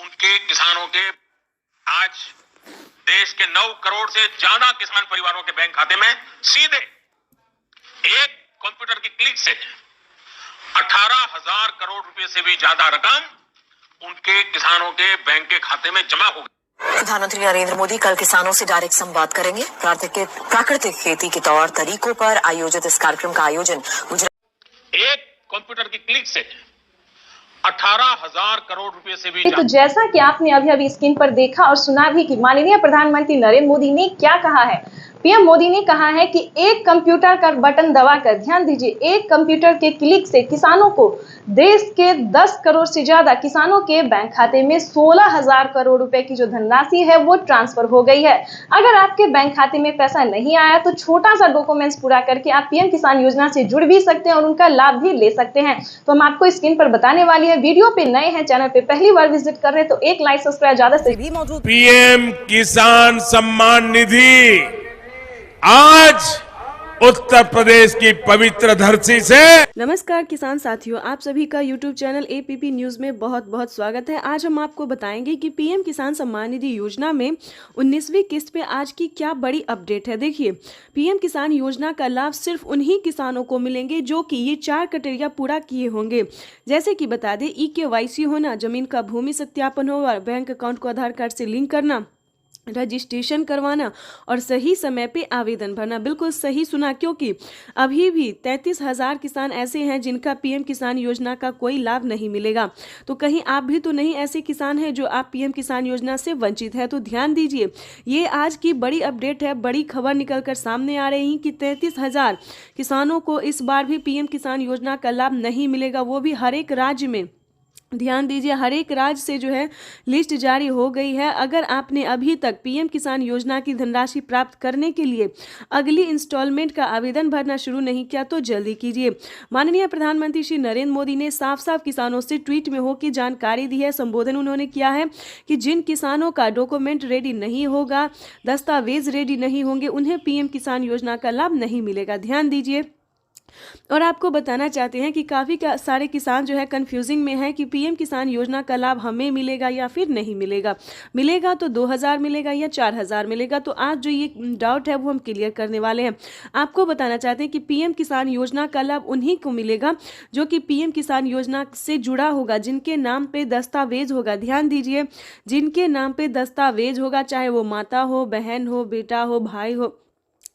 उनके किसानों के आज देश के 9 करोड़ से ज्यादा किसान परिवारों के बैंक खाते में सीधे एक कंप्यूटर की क्लिक से 18,000 करोड़ रुपए से भी ज्यादा रकम उनके किसानों के बैंक के खाते में जमा हो गई। प्रधानमंत्री नरेंद्र मोदी कल किसानों से डायरेक्ट संवाद करेंगे। प्राकृतिक खेती के तौर तरीकों पर आयोजित इस कार्यक्रम का आयोजन एक कंप्यूटर की क्लिक से 18,000 करोड़ रुपए से भी तो जैसा कि आपने अभी स्क्रीन पर देखा और सुना भी कि माननीय प्रधानमंत्री नरेंद्र मोदी ने क्या कहा है। पीएम मोदी ने कहा है कि एक कंप्यूटर का बटन दबाकर, ध्यान दीजिए, एक कंप्यूटर के क्लिक से किसानों को देश के 10 करोड़ से ज्यादा किसानों के बैंक खाते में 16,000 करोड़ रुपए की जो धनराशि है वो ट्रांसफर हो गई है। अगर आपके बैंक खाते में पैसा नहीं आया तो छोटा सा डॉक्यूमेंट्स पूरा करके आप पीएम किसान योजना से जुड़ भी सकते हैं और उनका लाभ भी ले सकते हैं। तो हम आपको स्क्रीन पर बताने वाली है। वीडियो पे नए हैं, चैनल पे पहली बार विजिट कर रहे हैं तो एक लाइक सब्सक्राइब ज्यादा से भी मौजूद। पीएम किसान सम्मान निधि आज उत्तर प्रदेश की पवित्र धरती से। नमस्कार किसान साथियों, आप सभी का यूट्यूब चैनल एपीपी न्यूज में बहुत बहुत स्वागत है। आज हम आपको बताएंगे कि पीएम किसान सम्मान निधि योजना में 19वीं किस्त पे आज की क्या बड़ी अपडेट है। देखिए, पीएम किसान योजना का लाभ सिर्फ उन्हीं किसानों को मिलेंगे जो कि ये 4 क्राइटेरिया पूरा किए होंगे। जैसे कि बता दें, EKYC होना, जमीन का भूमि सत्यापन होगा, बैंक अकाउंट को आधार कार्ड से लिंक करना, रजिस्ट्रेशन करवाना और सही समय पे आवेदन भरना। बिल्कुल सही सुना, क्योंकि अभी भी 33,000 किसान ऐसे हैं जिनका पीएम किसान योजना का कोई लाभ नहीं मिलेगा। तो कहीं आप भी तो नहीं ऐसे किसान हैं जो आप पीएम किसान योजना से वंचित है। तो ध्यान दीजिए, ये आज की बड़ी अपडेट है, बड़ी खबर निकलकर सामने आ रही है कि 33,000 किसानों को इस बार भी पीएम किसान योजना का लाभ नहीं मिलेगा, वो भी हर एक राज्य में। ध्यान दीजिए, हर एक राज्य से जो है लिस्ट जारी हो गई है। अगर आपने अभी तक पीएम किसान योजना की धनराशि प्राप्त करने के लिए अगली इंस्टॉलमेंट का आवेदन भरना शुरू नहीं किया तो जल्दी कीजिए। माननीय प्रधानमंत्री श्री नरेंद्र मोदी ने साफ साफ किसानों से ट्वीट में होकर जानकारी दी है। संबोधन उन्होंने किया है कि जिन किसानों का डॉक्यूमेंट रेडी नहीं होगा, दस्तावेज रेडी नहीं होंगे, उन्हें पीएम किसान योजना का लाभ नहीं मिलेगा। ध्यान दीजिए, और आपको बताना चाहते हैं कि काफ़ी सारे किसान जो है कंफ्यूजिंग में है कि पीएम किसान योजना का लाभ हमें मिलेगा या फिर नहीं मिलेगा। मिलेगा तो 2,000 मिलेगा या 4,000 मिलेगा। तो आज जो ये डाउट है वो हम क्लियर करने वाले हैं। आपको बताना चाहते हैं कि पीएम किसान योजना का लाभ उन्हीं को मिलेगा जो कि पीएम किसान योजना से जुड़ा होगा, जिनके नाम पे दस्तावेज होगा। ध्यान दीजिए, जिनके नाम पे दस्तावेज होगा, चाहे वो माता हो, बहन हो, बेटा हो, भाई हो,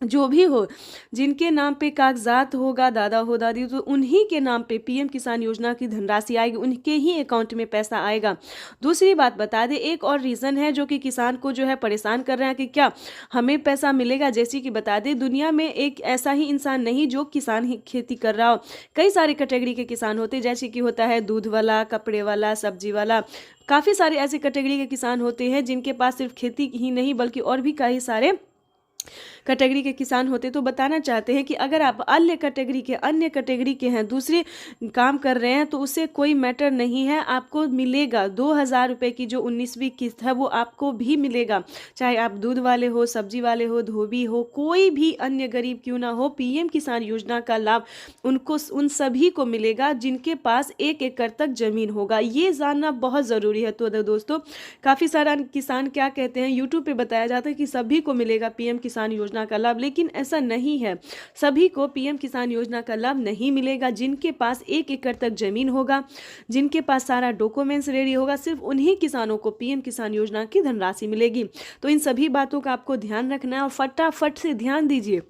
जो भी हो, जिनके नाम पे कागजात होगा, दादा हो, दादी, तो उन्हीं के नाम पे पीएम किसान योजना की धनराशि आएगी, उनके ही अकाउंट में पैसा आएगा। दूसरी बात बता दें, एक और रीज़न है जो कि किसान को जो है परेशान कर रहे हैं कि क्या हमें पैसा मिलेगा। जैसे कि बता दें, दुनिया में एक ऐसा ही इंसान नहीं जो किसान ही खेती कर रहा हो। कई सारे कैटेगरी के किसान होते हैं, जैसे कि होता है दूध वाला, कपड़े वाला, सब्जी वाला। काफ़ी सारे ऐसे कैटेगरी के किसान होते हैं जिनके पास सिर्फ खेती ही नहीं बल्कि और भी कई सारे कैटेगरी के किसान होते। तो बताना चाहते हैं कि अगर आप अन्य कैटेगरी के हैं, दूसरे काम कर रहे हैं, तो उससे कोई मैटर नहीं है, आपको मिलेगा 2,000 रुपये की जो 19वीं किस्त है वो आपको भी मिलेगा। चाहे आप दूध वाले हो, सब्जी वाले हो, धोबी हो, कोई भी अन्य गरीब क्यों ना हो, पीएम किसान योजना का लाभ उन सभी को मिलेगा जिनके पास 1 एकड़ तक जमीन होगा। ये जानना बहुत ज़रूरी है। तो दोस्तों, काफ़ी सारा किसान क्या कहते हैं, यूट्यूब पे बताया जाता है कि सभी को मिलेगा पीएम किसान योजना का लाभ, लेकिन ऐसा नहीं है। सभी को पीएम किसान योजना का लाभ नहीं मिलेगा। जिनके पास 1 एकड़ तक जमीन होगा, जिनके पास सारा डॉक्यूमेंट्स रेडी होगा, सिर्फ उन्हीं किसानों को पीएम किसान योजना की धनराशि मिलेगी। तो इन सभी बातों का आपको ध्यान रखना है और फटाफट से ध्यान दीजिए,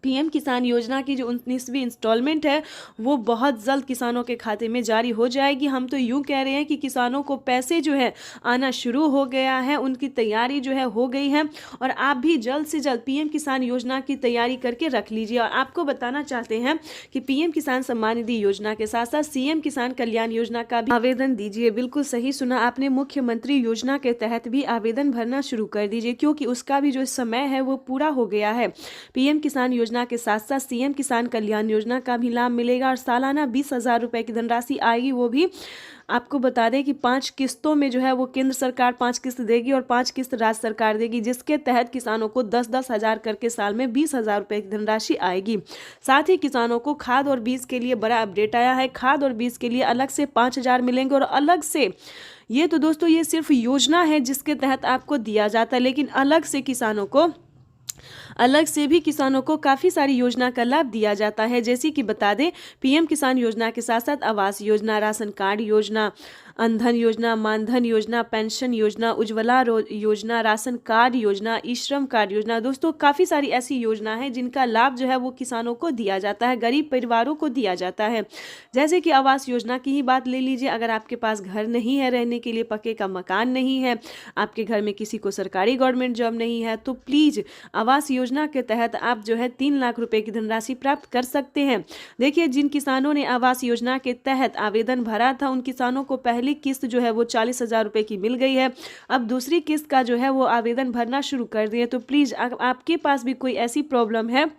पीएम किसान योजना की जो 19वीं इंस्टॉलमेंट है वो बहुत जल्द किसानों के खाते में जारी हो जाएगी। हम तो यूं कह रहे हैं कि किसानों को पैसे जो है आना शुरू हो गया है, उनकी तैयारी जो है हो गई है, और आप भी जल्द से जल्द पीएम किसान योजना की तैयारी करके रख लीजिए। और आपको बताना चाहते हैं कि पीएम किसान सम्मान निधि योजना के साथ साथ सीएम किसान कल्याण योजना का भी आवेदन दीजिए। बिल्कुल सही सुना आपने, मुख्यमंत्री योजना के तहत भी आवेदन भरना शुरू कर दीजिए, क्योंकि उसका भी जो समय है वो पूरा हो गया है। पीएम किसान योजना के साथ साथ सीएम किसान कल्याण योजना का भी लाभ मिलेगा और सालाना 20,000 रुपए की धनराशि आएगी। वो भी आपको बता दें कि 5 किस्तों में जो है वो केंद्र सरकार 5 किस्त देगी और 5 किस्त राज्य सरकार देगी, जिसके तहत किसानों को 10-10 हज़ार करके साल में 20,000 रुपए की धनराशि आएगी। साथ ही किसानों को खाद और बीज के लिए बड़ा अपडेट आया है। खाद और बीज के लिए अलग से 5,000 मिलेंगे और अलग से ये तो दोस्तों ये सिर्फ योजना है जिसके तहत आपको दिया जाता है, लेकिन अलग से भी किसानों को काफ़ी सारी योजना का लाभ दिया जाता है। जैसे कि बता दें, पीएम किसान योजना के साथ साथ आवास योजना, राशन कार्ड योजना, अनधन योजना, मानधन योजना, पेंशन योजना, उज्ज्वला योजना, राशन कार्ड योजना, ई श्रम कार्ड योजना। दोस्तों काफ़ी सारी ऐसी योजना है जिनका लाभ जो है वो किसानों को दिया जाता है, गरीब परिवारों को दिया जाता है। जैसे कि आवास योजना की ही बात ले लीजिए। अगर आपके पास घर नहीं है, रहने के लिए पक्के का मकान नहीं है, आपके घर में किसी को सरकारी गवर्नमेंट जॉब नहीं है, तो प्लीज़ आवास योजना के तहत आप जो है 3 लाख रुपए की धनराशि प्राप्त कर सकते हैं। देखिए, जिन किसानों ने आवास योजना के तहत आवेदन भरा था उन किसानों को पहली किस्त जो है वो 40,000 रुपए की मिल गई है। अब दूसरी किस्त का जो है वो आवेदन भरना शुरू कर दिए। तो प्लीज़ आपके पास भी कोई ऐसी प्रॉब्लम है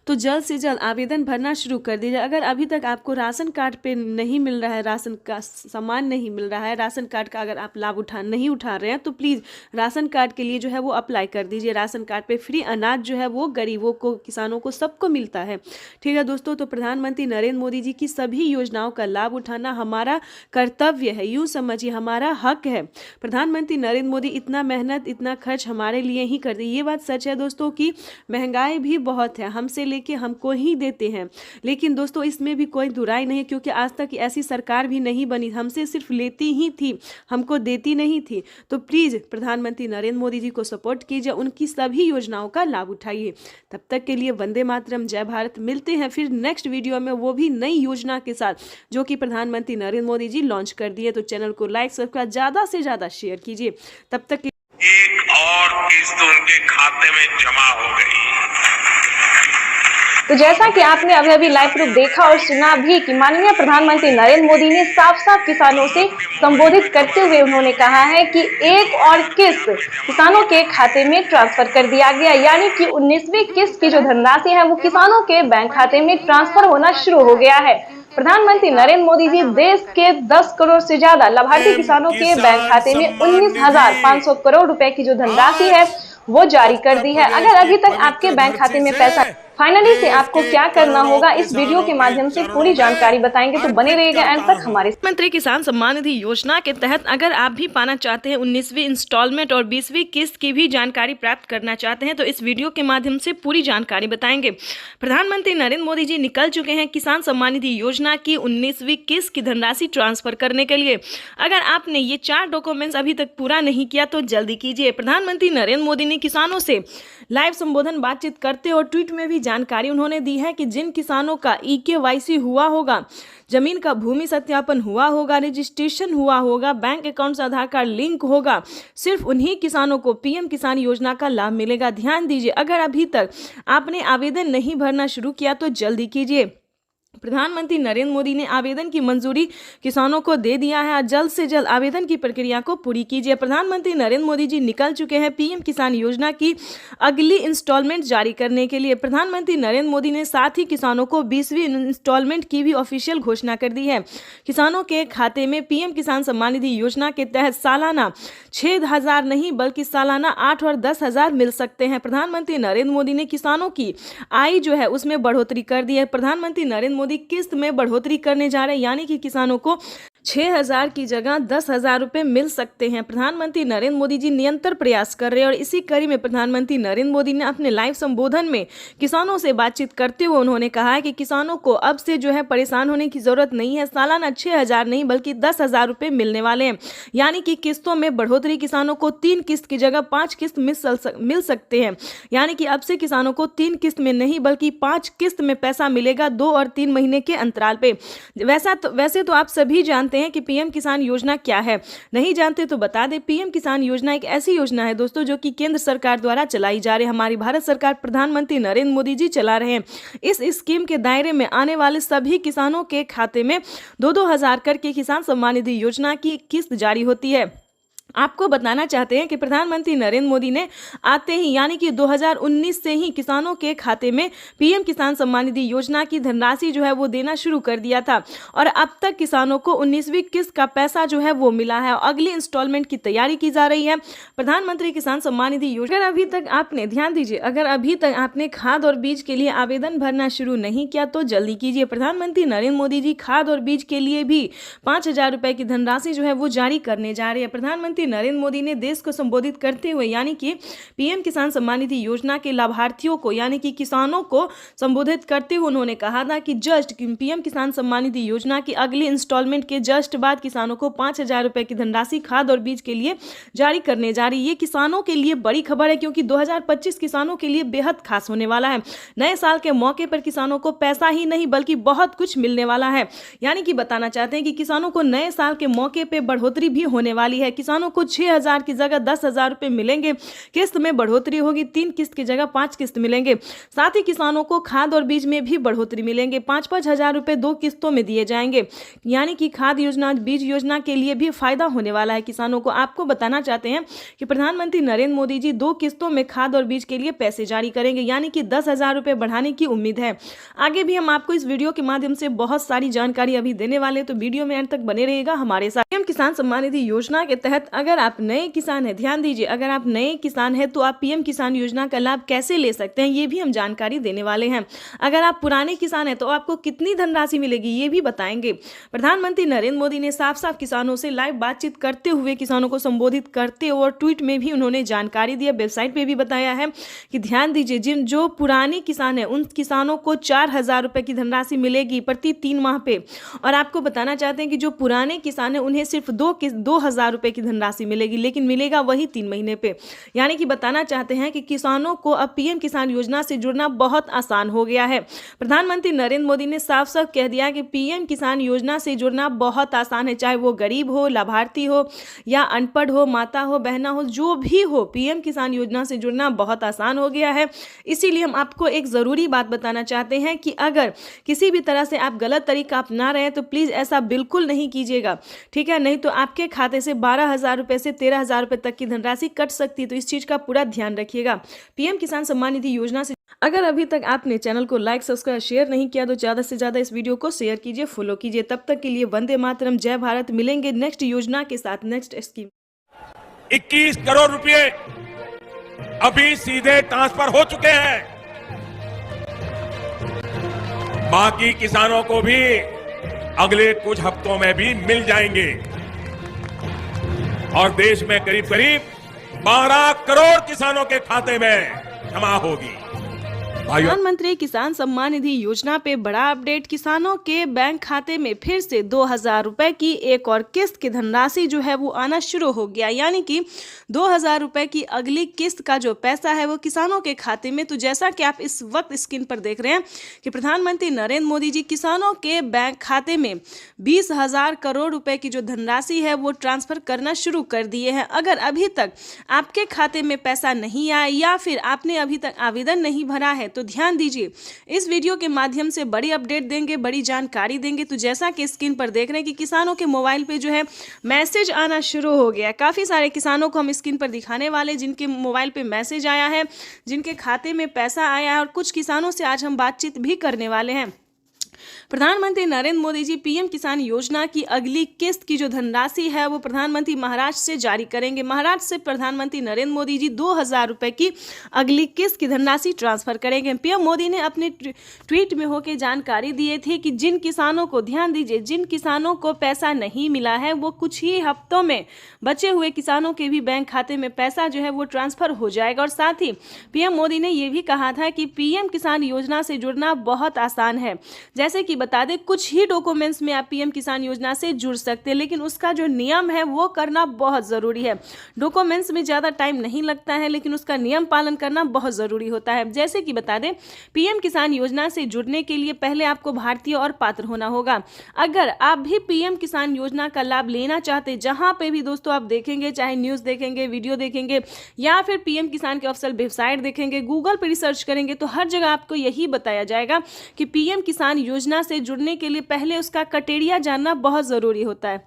तो जल्द से जल्द आवेदन भरना शुरू कर दीजिए। अगर अभी तक आपको राशन कार्ड पे नहीं मिल रहा है, राशन का सामान नहीं मिल रहा है, राशन कार्ड का अगर आप लाभ नहीं उठा रहे हैं, तो प्लीज़ राशन कार्ड के लिए जो है वो अप्लाई कर दीजिए। राशन कार्ड पे फ्री अनाज जो है वो गरीबों को, किसानों को, सबको मिलता है। ठीक है दोस्तों, तो प्रधानमंत्री नरेंद्र मोदी जी की सभी योजनाओं का लाभ उठाना हमारा कर्तव्य है, यूँ समझिए हमारा हक है। प्रधानमंत्री नरेंद्र मोदी इतना मेहनत, इतना खर्च हमारे लिए ही करते। ये बात सच है दोस्तों कि महंगाई भी बहुत है, हमसे लेके हमको ही देते हैं, लेकिन दोस्तों इसमें भी कोई दुराई नहीं, क्योंकि आज तक ऐसी सरकार भी नहीं बनी, हमसे सिर्फ लेती ही थी, हमको देती नहीं थी। तो प्लीज़ प्रधानमंत्री नरेंद्र मोदी जी को सपोर्ट कीजिए, उनकी सभी योजनाओं का लाभ उठाइए। तब तक के लिए वंदे मातरम, जय भारत। मिलते हैं फिर नेक्स्ट वीडियो में, वो भी नई योजना के साथ जो कि प्रधानमंत्री नरेंद्र मोदी जी लॉन्च कर दिए। तो चैनल को लाइक, सब्सक्राइब, ज़्यादा से ज़्यादा शेयर कीजिए। तब तक एक और किस्त उनके खाते में जमा हो गई। तो जैसा कि आपने अभी लाइव प्रूफ देखा और सुना भी कि माननीय प्रधानमंत्री नरेंद्र मोदी ने साफ साफ किसानों से संबोधित करते हुए उन्होंने कहा है कि एक और किस्त किसानों के खाते में ट्रांसफर कर दिया गया, यानी कि 19वीं किस्त की जो धनराशि है वो किसानों के बैंक खाते में ट्रांसफर होना शुरू हो गया है। प्रधानमंत्री नरेंद्र मोदी जी देश के 10 करोड़ से ज्यादा लाभार्थी किसानों के बैंक खाते में 19,500 करोड़ रुपए की जो धनराशि है वो जारी कर दी है। अगर अभी तक आपके बैंक खाते में पैसा फाइनली से आपको क्या करना होगा, इस वीडियो के माध्यम से पूरी जानकारी बताएंगे, तो बने रहिएगा एंड तक हमारे। प्रधानमंत्री किसान सम्मान निधि योजना के तहत अगर आप भी पाना चाहते हैं 19वीं इंस्टॉलमेंट और 20वीं किस्त की भी जानकारी प्राप्त करना चाहते हैं, तो इस वीडियो के माध्यम से पूरी जानकारी बताएंगे। प्रधानमंत्री नरेंद्र मोदी जी निकल चुके हैं किसान सम्मान निधि योजना की 19वीं किस्त की धनराशि ट्रांसफर करने के लिए। अगर आपने ये 4 डॉक्यूमेंट्स अभी तक पूरा नहीं किया तो जल्दी कीजिए। प्रधानमंत्री नरेंद्र मोदी ने किसानों से लाइव संबोधन बातचीत करते और ट्वीट में भी जानकारी उन्होंने दी है कि जिन किसानों का EKYC हुआ होगा, जमीन का भूमि सत्यापन हुआ होगा, रजिस्ट्रेशन हुआ होगा, बैंक अकाउंट से आधार कार्ड लिंक होगा, सिर्फ उन्हीं किसानों को पीएम किसान योजना का लाभ मिलेगा। ध्यान दीजिए, अगर अभी तक आपने आवेदन नहीं भरना शुरू किया तो जल्दी कीजिए। प्रधानमंत्री नरेंद्र मोदी ने आवेदन की मंजूरी किसानों को दे दिया है। जल्द से जल्द आवेदन की प्रक्रिया को पूरी कीजिए। प्रधानमंत्री नरेंद्र मोदी जी निकल चुके हैं पीएम किसान योजना की अगली इंस्टॉलमेंट जारी करने के लिए। प्रधानमंत्री नरेंद्र मोदी ने साथ ही किसानों को 20वीं इंस्टॉलमेंट की भी ऑफिशियल घोषणा कर दी है। किसानों के खाते में पीएम किसान सम्मान निधि योजना के तहत सालाना 6,000 नहीं बल्कि सालाना 8 और 10,000 मिल सकते हैं। प्रधानमंत्री नरेंद्र मोदी ने किसानों की आय जो है उसमें बढ़ोतरी कर दी है। प्रधानमंत्री नरेंद्र मोदी किस्त में बढ़ोतरी करने जा रहे हैं, यानी कि किसानों को 6,000 की जगह 10,000 रुपए मिल सकते हैं। प्रधानमंत्री नरेंद्र मोदी जी निरंतर प्रयास कर रहे हैं और इसी कड़ी में प्रधानमंत्री नरेंद्र मोदी ने अपने लाइव संबोधन में किसानों से बातचीत करते हुए उन्होंने कहा है कि किसानों को अब से जो है परेशान होने की जरूरत नहीं है। सालाना 6,000 नहीं बल्कि 10,000 रुपए मिलने वाले हैं, यानी कि किस्तों में बढ़ोतरी। किसानों को 3 किस्त की जगह 5 किस्त मिल सकते हैं, यानी कि अब से किसानों को 3 किस्त में नहीं बल्कि 5 किस्त में पैसा मिलेगा 2 और 3 महीने के अंतराल पे। वैसे तो आप सभी जानते हैं कि पीएम किसान योजना क्या है। नहीं जानते तो बता दें, पीएम किसान योजना एक ऐसी योजना है दोस्तों जो कि केंद्र सरकार द्वारा चलाई जा रही है। हमारी भारत सरकार प्रधानमंत्री नरेंद्र मोदी जी चला रहे हैं। इस स्कीम के दायरे में आने वाले सभी किसानों के खाते में 2-2 हजार करके किसान सम्मान निधि योजना की किस्त जारी होती है। आपको बताना चाहते हैं कि प्रधानमंत्री नरेंद्र मोदी ने आते ही यानी कि 2019 से ही किसानों के खाते में पीएम किसान सम्मान निधि योजना की धनराशि जो है वो देना शुरू कर दिया था और अब तक किसानों को 19वीं किस्त का पैसा जो है वो मिला है और अगली इंस्टॉलमेंट की तैयारी की जा रही है। प्रधानमंत्री किसान सम्मान निधि योजना, अगर अभी तक आपने, ध्यान दीजिए, अगर अभी तक आपने खाद और बीज के लिए आवेदन भरना शुरू नहीं किया तो जल्दी कीजिए। प्रधानमंत्री नरेंद्र मोदी जी खाद और बीज के लिए भी 5,000 रुपए की धनराशि जो है वो जारी करने जा रहे हैं। प्रधानमंत्री नरेंद्र मोदी ने देश को संबोधित करते हुए यानी कि पीएम किसान सम्मान निधि योजना के लाभार्थियों को यानी कि किसानों को संबोधित करते हुए उन्होंने कहा था कि जस्ट पीएम किसान सम्मान निधि योजना की अगली इंस्टॉलमेंट के जस्ट बाद किसानों को 5,000 रुपए की धनराशि खाद और बीज के लिए जारी करने जा रही है। ये किसानों के लिए बड़ी खबर है क्योंकि 2025 किसानों के लिए बेहद खास होने वाला है। नए साल के मौके पर किसानों को पैसा ही नहीं बल्कि बहुत कुछ मिलने वाला है। यानी कि बताना चाहते हैं कि किसानों को नए साल के मौके पर बढ़ोतरी भी होने वाली है। किसानों को 6,000 की जगह 10,000 रुपए मिलेंगे। किस्त में बढ़ोतरी होगी, 3 किस्त की जगह 5 किस्त मिलेंगे। साथ ही किसानों को खाद और बीज में भी बढ़ोतरी मिलेंगे। 5-5 हजार रुपए 2 किस्तों में दिए जाएंगे। यानी कि खाद योजना, बीज योजना के लिए भी फायदा होने वाला है किसानों को। आपको बताना चाहते हैं कि प्रधानमंत्री नरेंद्र मोदी जी 2 किस्तों में खाद और बीज के लिए पैसे जारी करेंगे यानी कि 10,000 रुपए बढ़ाने की उम्मीद है। आगे भी हम आपको इस वीडियो के माध्यम से बहुत सारी जानकारी अभी देने वाले हैं, तो वीडियो में अंत तक बने रहिएगा हमारे साथ। पीएम किसान सम्मान निधि योजना के तहत अगर आप नए किसान हैं, ध्यान दीजिए, अगर आप नए किसान हैं तो आप पीएम किसान योजना का लाभ कैसे ले सकते हैं ये भी हम जानकारी देने वाले हैं। अगर आप पुराने किसान हैं तो आपको कितनी धनराशि मिलेगी ये भी बताएंगे। प्रधानमंत्री नरेंद्र मोदी ने साफ साफ किसानों से लाइव बातचीत करते हुए किसानों को संबोधित करते और ट्वीट में भी उन्होंने जानकारी दी, वेबसाइट पे भी बताया है कि ध्यान दीजिए, जो पुराने किसान हैं उन किसानों को 4,000 रुपए की धनराशि मिलेगी प्रति 3 माह पे। और आपको बताना चाहते हैं कि जो पुराने किसान हैं उन्हें सिर्फ 2,000 रुपए की धनराशि मिलेगी, लेकिन मिलेगा वही 3 महीने पे। यानी कि बताना चाहते हैं कि किसानों को अब पीएम किसान योजना से जुड़ना बहुत आसान हो गया है। प्रधानमंत्री नरेंद्र मोदी ने साफ साफ कह दिया कि पीएम किसान योजना से जुड़ना बहुत आसान है, चाहे वो गरीब हो, लाभार्थी हो या अनपढ़ हो, माता हो, बहना हो, जो भी हो, पीएम किसान योजना से जुड़ना बहुत आसान हो गया है। इसीलिए हम आपको एक जरूरी बात बताना चाहते हैं कि अगर किसी भी तरह से आप गलत तरीका अपना रहे हैं तो प्लीज ऐसा बिल्कुल नहीं कीजिएगा, ठीक है? नहीं तो आपके खाते से 12,000 रुपए से 13,000 रुपए तक की धनराशि कट सकती है, तो इस चीज का पूरा ध्यान रखिएगा। पीएम किसान सम्मान निधि योजना से अगर अभी तक आपने चैनल को लाइक, सब्सक्राइब, शेयर नहीं किया तो ज्यादा से ज्यादा इस वीडियो को शेयर कीजिए, फॉलो कीजिए। तब तक के लिए वंदे मातरम, जय भारत। मिलेंगे नेक्स्ट योजना के साथ, नेक्स्ट स्कीम। 21 करोड़ रुपए अभी सीधे ट्रांसफर हो चुके हैं। बाकी किसानों को भी अगले कुछ हफ्तों में भी मिल जाएंगे और देश में करीब करीब 12 करोड़ किसानों के खाते में जमा होगी। प्रधानमंत्री किसान सम्मान निधि योजना पे बड़ा अपडेट। किसानों के बैंक खाते में फिर से 2,000 रुपए की एक और किस्त की धनराशि जो है वो आना शुरू हो गया, यानी कि 2,000 रुपए की अगली किस्त का जो पैसा है वो किसानों के खाते में। तो जैसा कि आप इस वक्त स्क्रीन पर देख रहे हैं कि प्रधानमंत्री नरेंद्र मोदी जी किसानों के बैंक खाते में 20,000 करोड़ रुपए की जो धनराशि है वो ट्रांसफर करना शुरू कर दिए हैं। अगर अभी तक आपके खाते में पैसा नहीं आया या फिर आपने अभी तक आवेदन नहीं भरा है तो ध्यान दीजिए, इस वीडियो के माध्यम से बड़ी अपडेट देंगे, बड़ी जानकारी देंगे। तो जैसा कि स्क्रीन पर देख रहे हैं कि किसानों के मोबाइल पे जो है मैसेज आना शुरू हो गया है। काफ़ी सारे किसानों को हम स्क्रीन पर दिखाने वाले जिनके मोबाइल पे मैसेज आया है, जिनके खाते में पैसा आया है, और कुछ किसानों से आज हम बातचीत भी करने वाले हैं। प्रधानमंत्री नरेंद्र मोदी जी पीएम किसान योजना की अगली किस्त की जो धनराशि है वो प्रधानमंत्री महाराष्ट्र से जारी करेंगे। महाराष्ट्र से प्रधानमंत्री नरेंद्र मोदी जी 2,000 रुपए की अगली किस्त की धनराशि ट्रांसफर करेंगे। पीएम मोदी ने अपने ट्वीट में होकर जानकारी दी थी कि जिन किसानों को, ध्यान दीजिए, जिन किसानों को पैसा नहीं मिला है वो कुछ ही हफ्तों में बचे हुए किसानों के भी बैंक खाते में पैसा जो है वो ट्रांसफर हो जाएगा। और साथ ही पीएम मोदी ने यह भी कहा था कि पीएम किसान योजना से जुड़ना बहुत आसान है। जैसे कि बता दें, कुछ ही डॉक्यूमेंट्स में आप पीएम किसान योजना से जुड़ सकते हैं, लेकिन उसका जो नियम है वो करना बहुत जरूरी है। डॉक्यूमेंट्स में ज्यादा टाइम नहीं लगता है, लेकिन उसका नियम पालन करना बहुत जरूरी होता है। जैसे कि बता दें, पीएम किसान योजना से जुड़ने के लिए पहले आपको भारतीय और पात्र होना होगा। अगर आप भी पीएम किसान योजना का लाभ लेना चाहते, जहां पे भी दोस्तों आप देखेंगे, चाहे न्यूज देखेंगे, वीडियो देखेंगे या फिर पीएम किसान के ऑफिशियल वेबसाइट देखेंगे, गूगल पर रिसर्च करेंगे, तो हर जगह आपको यही बताया जाएगा कि पीएम किसान योजना से जुड़ने के लिए पहले उसका क्राइटेरिया जानना बहुत जरूरी होता है।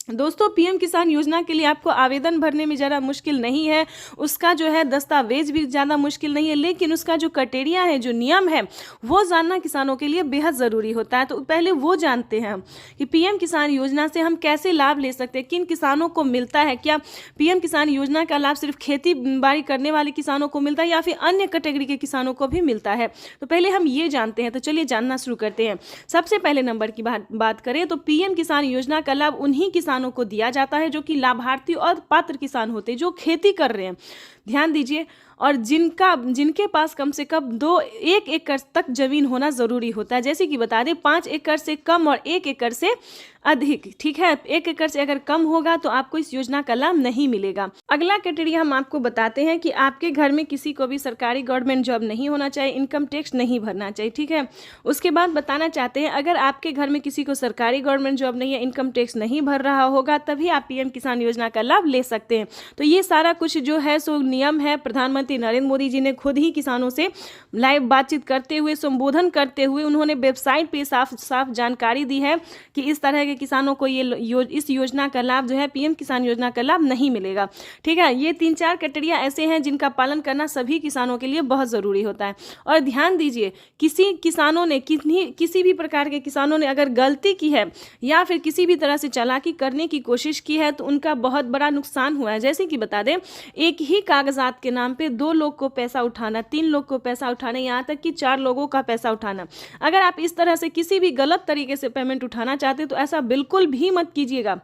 दोस्तों, पीएम किसान योजना के लिए आपको आवेदन भरने में ज़रा मुश्किल नहीं है, उसका जो है दस्तावेज भी ज़्यादा मुश्किल नहीं है, लेकिन उसका जो क्राइटेरिया है, जो नियम है, वो जानना किसानों के लिए बेहद ज़रूरी होता है। तो पहले वो जानते हैं कि पीएम किसान योजना से हम कैसे लाभ ले सकते हैं, किन किसानों को मिलता है, क्या पीएम किसान योजना का लाभ सिर्फ खेती बाड़ी करने वाले किसानों को मिलता है या फिर अन्य कैटेगरी के किसानों को भी मिलता है। तो पहले हम ये जानते हैं। तो चलिए जानना शुरू करते हैं। सबसे पहले नंबर की बात करें तो पीएम किसान योजना का लाभ उन्हीं किसानों को दिया जाता है जो कि लाभार्थी और पात्र किसान होते हैं, जो खेती कर रहे हैं। ध्यान दीजिए, और जिनके पास कम से कम 1 एकड़ तक जमीन होना जरूरी होता है। जैसे कि बता दें 5 एकड़ से कम और 1 एकड़ से अधिक, ठीक है। 1 एकड़ से अगर कम होगा तो आपको इस योजना का लाभ नहीं मिलेगा। अगला क्राइटेरिया हम आपको बताते हैं कि आपके घर में किसी को भी सरकारी गवर्नमेंट जॉब नहीं होना चाहिए, इनकम टैक्स नहीं भरना चाहिए, ठीक है। उसके बाद बताना चाहते हैं अगर आपके घर में किसी को सरकारी गवर्नमेंट जॉब नहीं है, इनकम टैक्स नहीं भर रहा होगा, तभी आप पीएम किसान योजना का लाभ ले सकते हैं। तो ये सारा कुछ जो है सो नियम है, प्रधानमंत्री नरेंद्र मोदी जी ने खुद ही किसानों से लाइव बातचीत करते हुए, संबोधन करते हुए उन्होंने वेबसाइट पे साफ साफ जानकारी दी है कि इस तरह के किसानों को इस योजना का लाभ जो है, पीएम किसान योजना का लाभ नहीं मिलेगा, ठीक है। ये 3-4 क्राइटेरिया ऐसे हैं जिनका पालन करना सभी किसानों के लिए बहुत ज़रूरी होता है। और ध्यान दीजिए, किसी भी प्रकार के किसानों ने अगर गलती की है या फिर किसी भी तरह से चालाकी करने की कोशिश की है तो उनका बहुत बड़ा नुकसान हुआ है। जैसे कि बता दें, एक ही कागजात के नाम पे 2 लोग को पैसा उठाना, 3 लोग को पैसा उठाना, यहाँ तक कि 4 लोगों का पैसा उठाना। अगर आप इस तरह से किसी भी गलत तरीके से पेमेंट उठाना चाहते हैं तो ऐसा बिल्कुल भी मत कीजिएगा,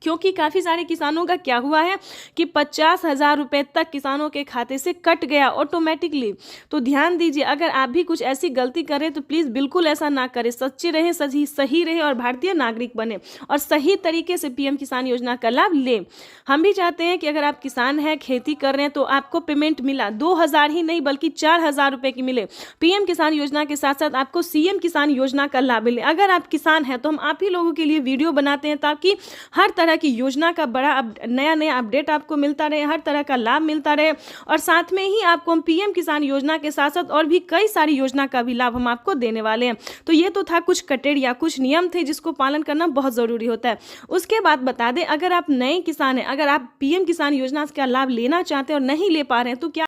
क्योंकि काफ़ी सारे किसानों का क्या हुआ है कि 50,000 रुपये तक किसानों के खाते से कट गया ऑटोमेटिकली। तो ध्यान दीजिए, अगर आप भी कुछ ऐसी गलती करें तो प्लीज़ बिल्कुल ऐसा ना करें, सच्चे रहें, सही रहे और भारतीय नागरिक बने और सही तरीके से पीएम किसान योजना का लाभ लें। हम भी चाहते हैं कि अगर आप किसान हैं, खेती कर रहे हैं, तो आपको पेमेंट मिला 2,000 ही नहीं बल्कि 4,000 रुपये की मिले। पीएम किसान योजना के साथ साथ आपको सीएम किसान योजना का लाभ मिले। अगर आप किसान हैं तो हम आप ही लोगों के लिए वीडियो बनाते हैं ताकि हर तरह की योजना का बड़ा नया अपडेट आपको मिलता रहे, हर तरह का लाभ मिलता रहे। और साथ में ही आपको हम पीएम किसान योजना के साथ साथ और भी कई सारी योजना का भी लाभ हम आपको देने वाले हैं। तो ये तो था कुछ क्राइटेरिया, कुछ नियम थे जिसको पालन करना बहुत ज़रूरी होता है। उसके बाद बता दें, अगर आप नए किसान हैं, अगर आप पीएम किसान योजना का लाभ लेना चाहते हैं और नहीं ले पा रहे हैं तो क्या